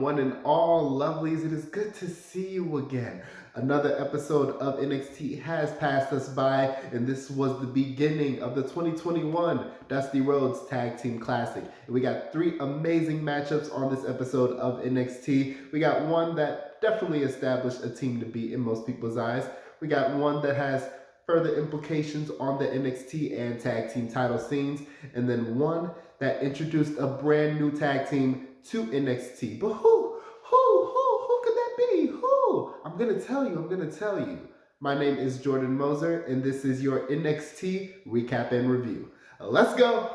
one and all lovelies. It is good to see you again. Another episode of NXT has passed us by, and this was the beginning of the 2021 Dusty Rhodes Tag Team Classic. And we got 3 amazing matchups on this episode of NXT. We got one that definitely established a team to beat in most people's eyes. We got one that has further implications on the NXT and tag team title scenes, and then one that introduced a brand new tag team to NXT. But who could that be? Who? I'm gonna tell you. My name is Jordan Moser, and this is your NXT Recap and Review. Let's go!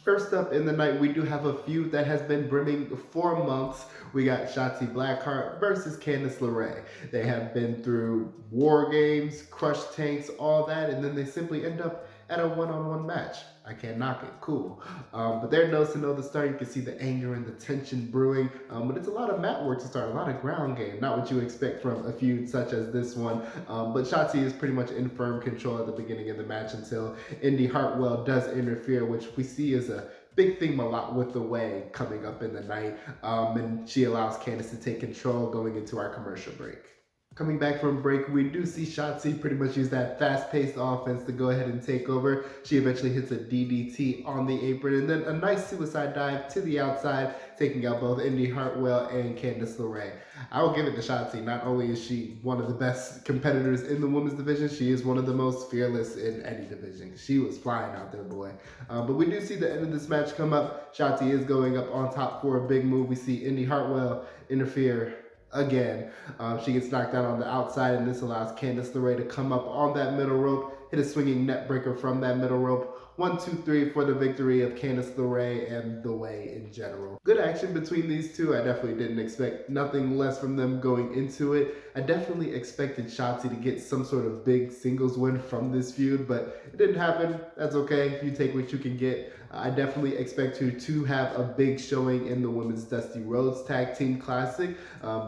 First up in the night, we do have a feud that has been brimming for months. We got Shotzi Blackheart versus Candice LeRae. They have been through war games, crushed tanks, all that, and then they simply end up at a one-on-one match. I can't knock it, cool. But they're nose to know the start. You can see the anger and the tension brewing, but it's a lot of mat work to start, a lot of ground game, not what you expect from a feud such as this one. But Shotzi is pretty much in firm control at the beginning of the match until Indi Hartwell does interfere, which we see as a big theme a lot with the way coming up in the night, and she allows Candice to take control going into our commercial break. Coming back from break, we do see Shotzi pretty much use that fast-paced offense to go ahead and take over. She eventually hits a DDT on the apron, and then a nice suicide dive to the outside, taking out both Indi Hartwell and Candice LeRae. I will give it to Shotzi. Not only is she one of the best competitors in the women's division, she is one of the most fearless in any division. She was flying out there, boy. But we do see the end of this match come up. Shotzi is going up on top for a big move. We see Indi Hartwell interfere again. She gets knocked out on the outside, and this allows Candice LeRae to come up on that middle rope, hit a swinging net breaker from that middle rope. 1, 2, 3 for the victory of Candice LeRae and the way in general. Good action between these two. I definitely didn't expect nothing less from them going into it. I definitely expected Shotzi to get some sort of big singles win from this feud, but it didn't happen. That's okay. You take what you can get. I definitely expect her to have a big showing in the Women's Dusty Rhodes Tag Team Classic.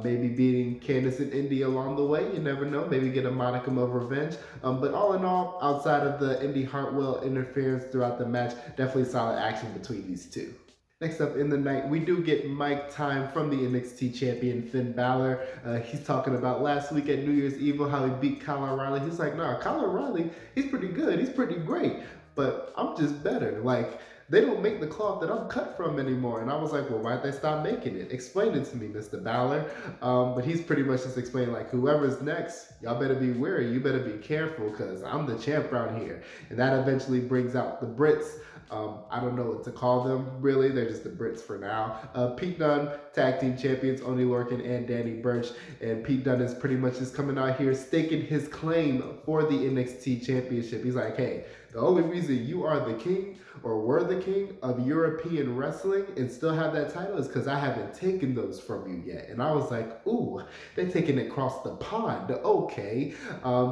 Maybe beating Candice and Indi along the way. You never know. Maybe get a modicum of revenge. But all in all, outside of the Indi Hartwell interference throughout the match, definitely solid action between these two. Next up in the night, we do get mic time from the NXT champion, Finn Balor. He's talking about last week at New Year's Eve, how he beat Kyle O'Reilly. He's like, nah, Kyle O'Reilly, he's pretty good. He's pretty great. But I'm just better. Like, they don't make the cloth that I'm cut from anymore. And I was like, well, why'd they stop making it? Explain it to me, Mr. Balor. But he's pretty much just explaining, like, whoever's next, y'all better be wary. You better be careful, because I'm the champ around here. And that eventually brings out the Brits. I don't know what to call them, really. They're just the Brits for now. Pete Dunne, tag team champions, Oney Lorcan and Danny Burch. And Pete Dunne is pretty much just coming out here staking his claim for the NXT championship. He's like, hey, the only reason you are the king or were the king of European wrestling and still have that title is because I haven't taken those from you yet. And I was like, ooh, they're taking it across the pond. Okay.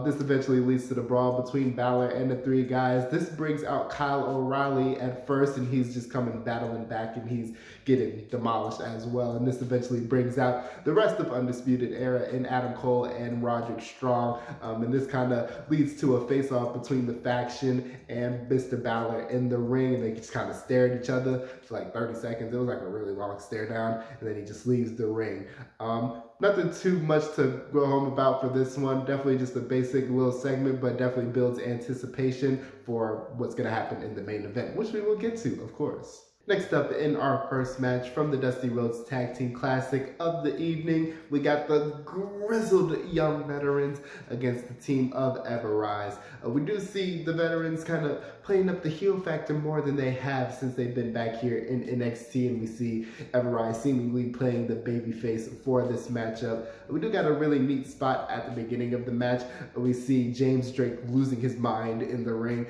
This eventually leads to the brawl between Balor and the 3 guys. This brings out Kyle O'Reilly at first, and he's just coming battling back, and he's getting demolished as well. And this eventually brings out the rest of Undisputed Era in Adam Cole and Roderick Strong. And this kind of leads to a face-off between the faction and Mr. Balor in the ring. And they just kind of stare at each other for like 30 seconds. It was like a really long stare down, and then he just leaves the ring. Nothing too much to go home about for this one. Definitely just a basic little segment, but definitely builds anticipation for what's going to happen in the main event, which we will get to, of course. Next up in our first match from the Dusty Rhodes Tag Team Classic of the evening, we got the grizzled young veterans against the team of Ever-Rise. We do see the veterans kind of playing up the heel factor more than they have since they've been back here in NXT, and we see Ever-Rise seemingly playing the babyface for this matchup. We do got a really neat spot at the beginning of the match. We see James Drake losing his mind in the ring.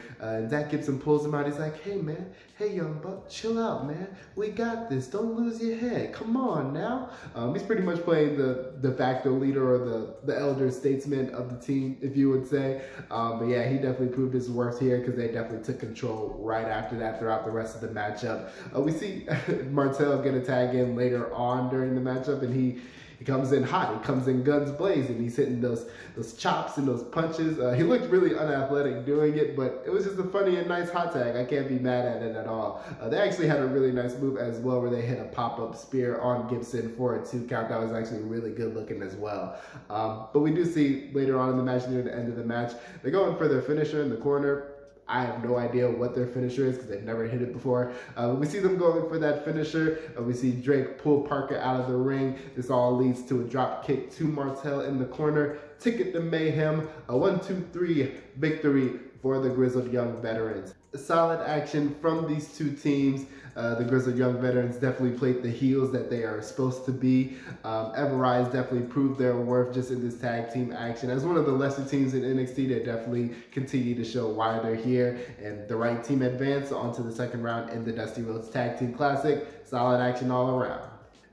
Zach Gibson pulls him out. He's like, hey man, hey young buck, chill out, man. We got this. Don't lose your head. Come on now. He's pretty much playing the de facto leader or the elder statesman of the team, if you would say. But yeah, he definitely proved his worth here, because they definitely took control right after that throughout the rest of the matchup. We see Martel get a tag in later on during the matchup, and he He comes in hot. He comes in guns blazing. He's hitting those chops and those punches. He looked really unathletic doing it, but it was just a funny and nice hot tag. I can't be mad at it at all. They actually had a really nice move as well where they hit a pop-up spear on Gibson for a 2 count. That was actually really good looking as well. But we do see later on in the match, near the end of the match, they're going for their finisher in the corner. I have no idea what their finisher is because they've never hit it before. We see them going for that finisher. We see Drake pull Parker out of the ring. This all leads to a drop kick to Martel in the corner. Ticket to Mayhem. A 1-2-3 victory for the Grizzled Young Veterans. Solid action from these two teams. The Grizzled Young Veterans definitely played the heels that they are supposed to be. Everrise definitely proved their worth just in this tag team action. As one of the lesser teams in NXT, they definitely continue to show why they're here. And the right team advanced onto the second round in the Dusty Rhodes Tag Team Classic. Solid action all around.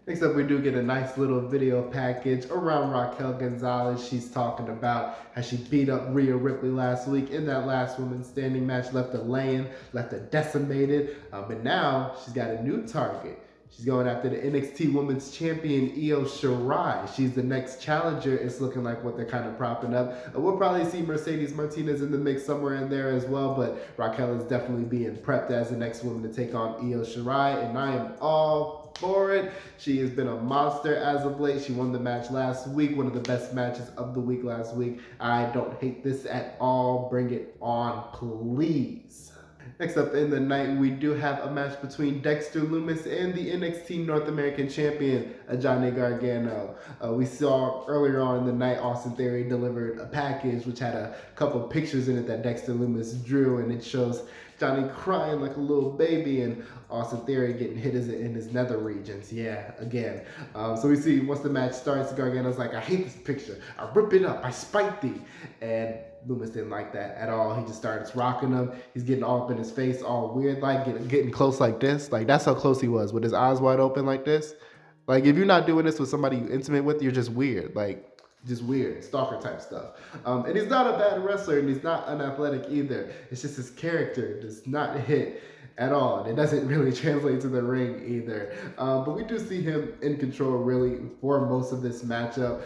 Next up, we do get a nice little video package around Raquel Gonzalez. She's talking about how she beat up Rhea Ripley last week in that last women's standing match, left her laying, left her decimated. But now she's got a new target. She's going after the NXT Women's Champion, Io Shirai. She's the next challenger. It's looking like what they're kind of propping up. We'll probably see Mercedes Martinez in the mix somewhere in there as well, but Raquel is definitely being prepped as the next woman to take on Io Shirai, and I am all for it. She has been a monster as of late. She won the match last week, one of the best matches of the week last week. I don't hate this at all. Bring it on, please. Next up in the night, we do have a match between Dexter Lumis and the NXT North American Champion, Johnny Gargano. We saw earlier on in the night, Austin Theory delivered a package which had a couple pictures in it that Dexter Lumis drew, and it shows Johnny crying like a little baby and Austin Theory getting hit in his nether regions. Yeah, again. So we see once the match starts, Gargano's like, I hate this picture. I rip it up. I spite thee. And Lumis didn't like that at all. He just starts rocking him. He's getting all up in his face, all weird, like getting close like this. Like, that's how close he was, with his eyes wide open like this. Like, if you're not doing this with somebody you're intimate with, you're just weird. Like, just weird, stalker type stuff. And he's not a bad wrestler, and he's not unathletic either. It's just his character does not hit at all, and it doesn't really translate to the ring either. But we do see him in control really for most of this matchup.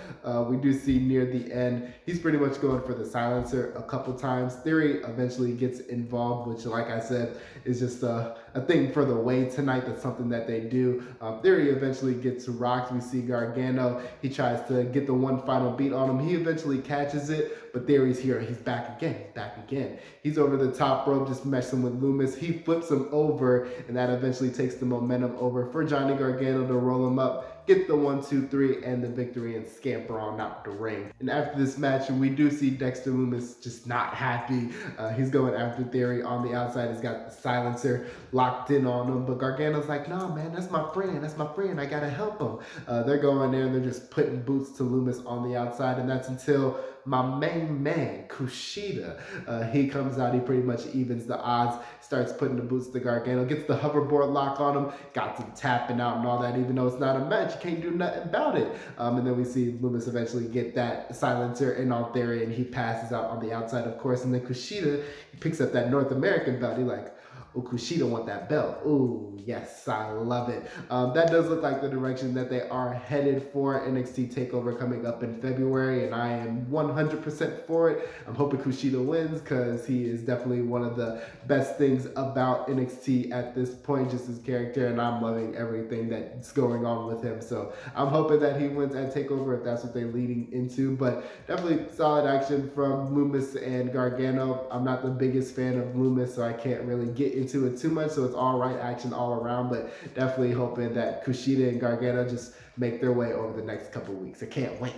We do see near the end, he's pretty much going for the silencer a couple times. Theory eventually gets involved, which, like I said, is just a thing for the way tonight. That's something that they do. Theory eventually gets rocked. We see Gargano. He tries to get the one final beat on him. He eventually catches it, but Theory's here. He's back again. He's back again. He's over the top rope, just messing with Lumis. He flips him over, and that eventually takes the momentum over for Johnny Gargano to roll him up, get the 1-2-3 and the victory, and scamper on out the ring. And after this match, we do see Dexter Lumis just not happy. He's going after Theory on the outside. He's got the silencer locked in on him, but Gargano's like, no, man, that's my friend. That's my friend. I gotta help him. They're going there, and they're just putting boots to Lumis on the outside, and that's until my main man, Kushida, he comes out. He pretty much evens the odds, starts putting the boots to Gargano, gets the hoverboard lock on him, got some tapping out and all that. Even though it's not a match, you can't do nothing about it. And then we see Lumis eventually get that silencer in on Theory, and he passes out on the outside, of course. And then Kushida, he picks up that North American belt. He like, oh, Kushida want that belt. Ooh, yes, I love it. That does look like the direction that they are headed for NXT TakeOver coming up in February, and I am 100% for it. I'm hoping Kushida wins because he is definitely one of the best things about NXT at this point, just his character, and I'm loving everything that's going on with him. So I'm hoping that he wins at TakeOver if that's what they're leading into, but definitely solid action from Lumis and Gargano. I'm not the biggest fan of Lumis, so I can't really get into it too much, so it's all right action all around, but definitely hoping that Kushida and Gargano just make their way over the next couple weeks. I can't wait.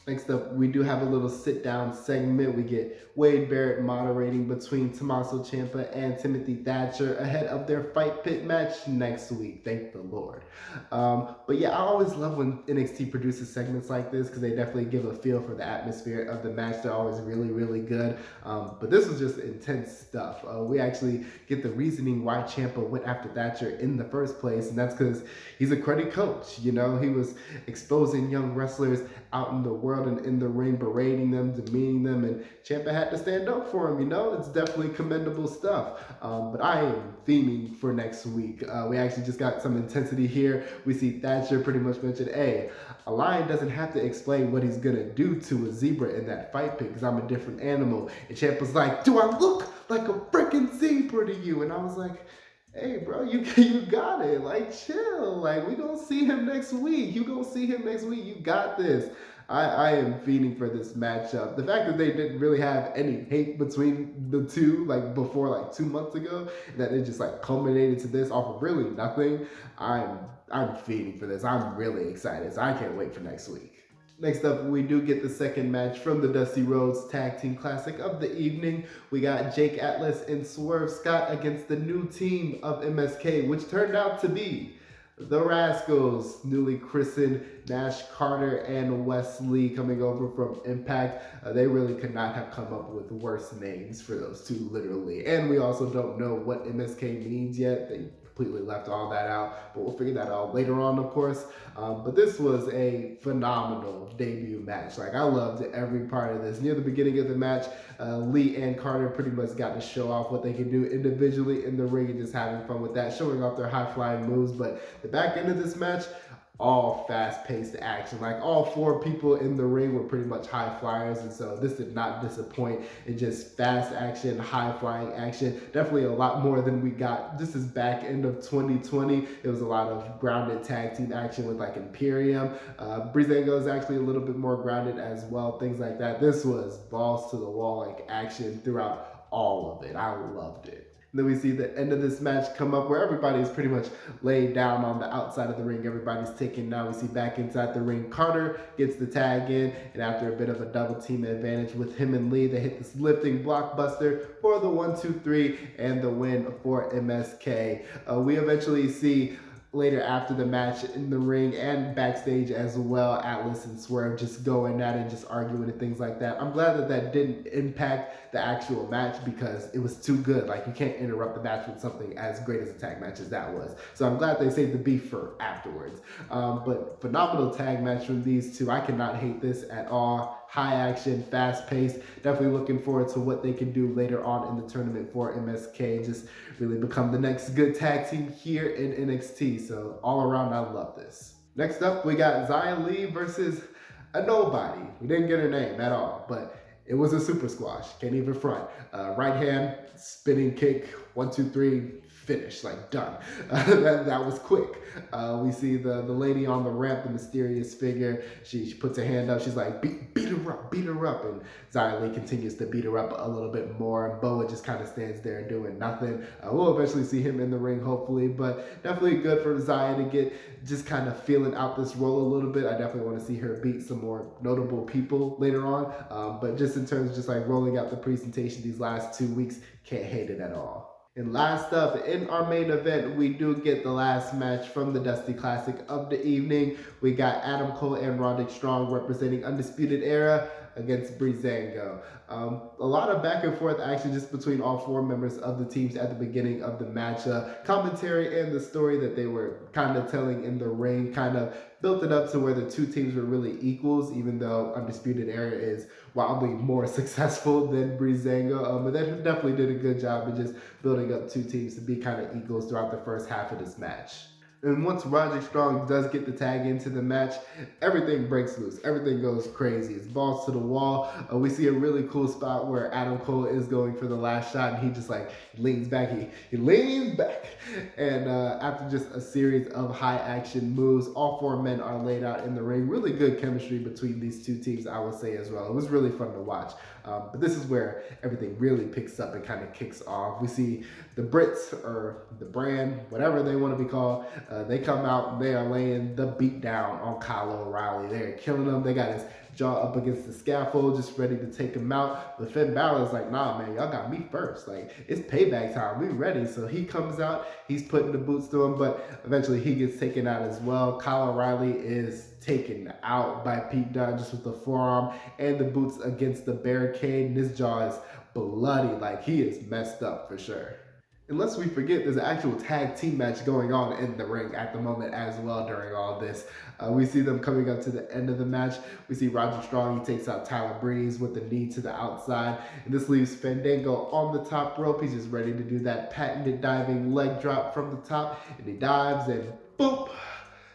Next up, we do have a little sit-down segment. We get Wade Barrett moderating between Tommaso Ciampa and Timothy Thatcher ahead of their Fight Pit match next week. Thank the Lord. But yeah, I always love when NXT produces segments like this because they definitely give a feel for the atmosphere of the match. They're always really, really good. But this was just intense stuff. We actually get the reasoning why Ciampa went after Thatcher in the first place, and that's because he's a cruddy coach. You know, he was exposing young wrestlers out in the world world and in the ring, berating them, demeaning them, and Ciampa had to stand up for him. It's definitely commendable stuff. But I am theming for next week. We actually just got some intensity here. We see Thatcher pretty much mention, hey, a lion doesn't have to explain what he's gonna do to a zebra in that fight pit because I'm a different animal. And Ciampa's like, do I look like a freaking zebra to you? And I was like, hey, bro, you got it. Like, chill. Like, we gonna see him next week. You gonna see him next week. You got this. I am feeding for this matchup. The fact that they didn't really have any hate between the two, like before, like 2 months ago, that it just like culminated to this off of really nothing. I'm feeding for this. I'm really excited. So I can't wait for next week. Next up, we do get the second match from the Dusty Rhodes Tag Team Classic of the evening. We got Jake Atlas and Swerve Scott against the new team of MSK, which turned out to be the Rascals, newly christened Nash Carter and Wesley, coming over from Impact. They really could not have come up with worse names for those two, literally. And we also don't know what MSK means yet. They completely left all that out, but we'll figure that out later on, of course. But this was a phenomenal debut match. Like, I loved every part of this. Near the beginning of the match, Lee and Carter pretty much got to show off what they can do individually in the ring and just having fun with that, showing off their high-flying moves. But the back end of this match, all fast-paced action. Like, all four people in the ring were pretty much high flyers, and so this did not disappoint in just fast action, high-flying action. Definitely a lot more than we got. This is back end of 2020. It was a lot of grounded tag team action with like Imperium. Breezango is actually a little bit more grounded as well, things like that. This was balls to the wall like action throughout all of it. I loved it. Then we see the end of this match come up where everybody's pretty much laid down on the outside of the ring. Everybody's taken. Now we see back inside the ring, Carter gets the tag in, and after a bit of a double team advantage with him and Lee, they hit this lifting blockbuster for the 1-2-3 and the win for MSK. We eventually see later after the match in the ring and backstage as well, Atlas and Swerve just going at it and just arguing and things like that. I'm glad that that didn't impact the actual match because it was too good. Like, you can't interrupt the match with something as great as a tag match as that was. So I'm glad they saved the beef for afterwards. But phenomenal tag match from these two. I cannot hate this at all. High action, fast paced. Definitely looking forward to what they can do later on in the tournament for MSK. Just really become the next good tag team here in NXT. So all around, I love this. Next up, we got Xia Li versus a nobody. We didn't get her name at all, but it was a super squash. Can't even front. Right hand, spinning kick, 1-2-3, finish, like done. That was quick. We see the lady on the ramp, the mysterious figure. She puts her hand up. She's like, beat her up. And Xia Li continues to beat her up a little bit more. And Boa just kind of stands there doing nothing. We'll eventually see him in the ring, hopefully. But definitely good for Xia to get just kind of feeling out this role a little bit. I definitely want to see her beat some more notable people later on. But just in terms of just like rolling out the presentation these last 2 weeks, can't hate it at all. And last up, in our main event, we do get the last match from the Dusty Classic of the evening. We got Adam Cole and Roderick Strong representing Undisputed Era against Breezango. A lot of back and forth action just between all four members of the teams at the beginning of the match. Commentary and the story that they were kind of telling in the ring kind of built it up to where the two teams were really equals, even though Undisputed Era is wildly more successful than Breezango. But they definitely did a good job of just building up two teams to be kind of equals throughout the first half of this match. And once Roderick Strong does get the tag into the match, everything breaks loose. Everything goes crazy. It's balls to the wall. We see a really cool spot where Adam Cole is going for the last shot, and he just like leans back. He leans back. And after just a series of high action moves, all four men are laid out in the ring. Really good chemistry between these two teams, I would say as well. It was really fun to watch. But this is where everything really picks up and kind of kicks off. We see the Brits, or the brand, whatever they want to be called, they come out and they are laying the beat down on Kyle O'Reilly. They're killing him. They got his jaw up against the scaffold, just ready to take him out. But Finn Balor's like, nah, man, y'all got me first. Like, it's payback time. We ready. So he comes out. He's putting the boots to him, but eventually he gets taken out as well. Kyle O'Reilly is taken out by Pete Dunne just with the forearm and the boots against the barricade. And his jaw is bloody. Like, he is messed up for sure. And lest we forget, there's an actual tag team match going on in the ring at the moment as well during all this. We see them coming up to the end of the match. We see Roger Strong, he takes out Tyler Breeze with the knee to the outside. And this leaves Fandango on the top rope. He's just ready to do that patented diving leg drop from the top. And he dives and boop!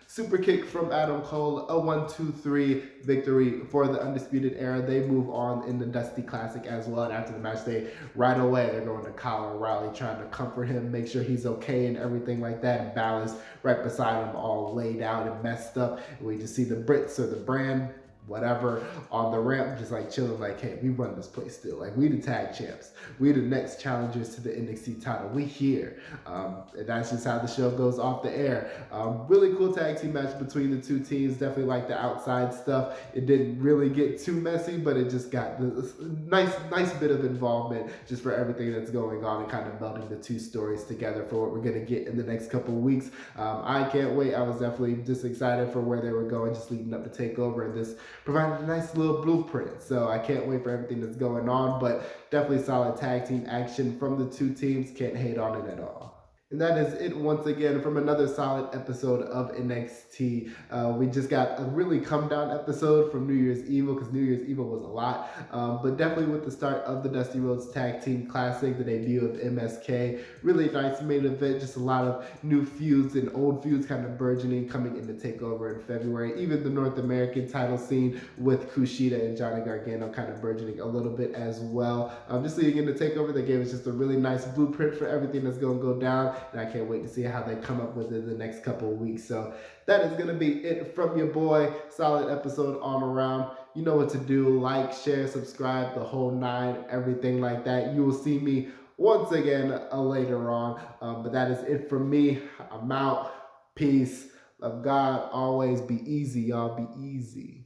Super kick from Adam Cole, a 1-2-3 victory for the Undisputed Era. They move on in the Dusty Classic as well. And after the match, right away, they're going to Kyle O'Reilly, trying to comfort him, make sure he's okay and everything like that. And Balor's right beside him, all laid out and messed up. And we just see the Brits or the brand, whatever, on the ramp, just like chilling, like, hey, we run this place still. Like, we the tag champs. We the next challengers to the NXT title. We here. And that's just how the show goes off the air. Really cool tag team match between the two teams. Definitely like the outside stuff. It didn't really get too messy, but it just got this nice bit of involvement just for everything that's going on and kind of melding the two stories together for what we're going to get in the next couple of weeks. I can't wait. I was definitely just excited for where they were going just leading up to TakeOver, and this provided a nice little blueprint. So I can't wait for everything that's going on, but definitely solid tag team action from the two teams. Can't hate on it at all. And that is it once again from another solid episode of NXT. We just got a really come down episode from New Year's Evil, because New Year's Evil was a lot. But definitely with the start of the Dusty Rhodes Tag Team Classic, the debut of MSK, really nice main event. Just a lot of new feuds and old feuds kind of burgeoning, coming into TakeOver in February. Even the North American title scene with Kushida and Johnny Gargano kind of burgeoning a little bit as well. Just leading into TakeOver, they gave us just a really nice blueprint for everything that's going to go down. And I can't wait to see how they come up with it in the next couple of weeks. So that is going to be it from your boy. Solid episode all around. You know what to do. Like, share, subscribe, the whole nine, everything like that. You will see me once again later on. But that is it from me. I'm out. Peace. Love God. Always be easy, y'all. Be easy.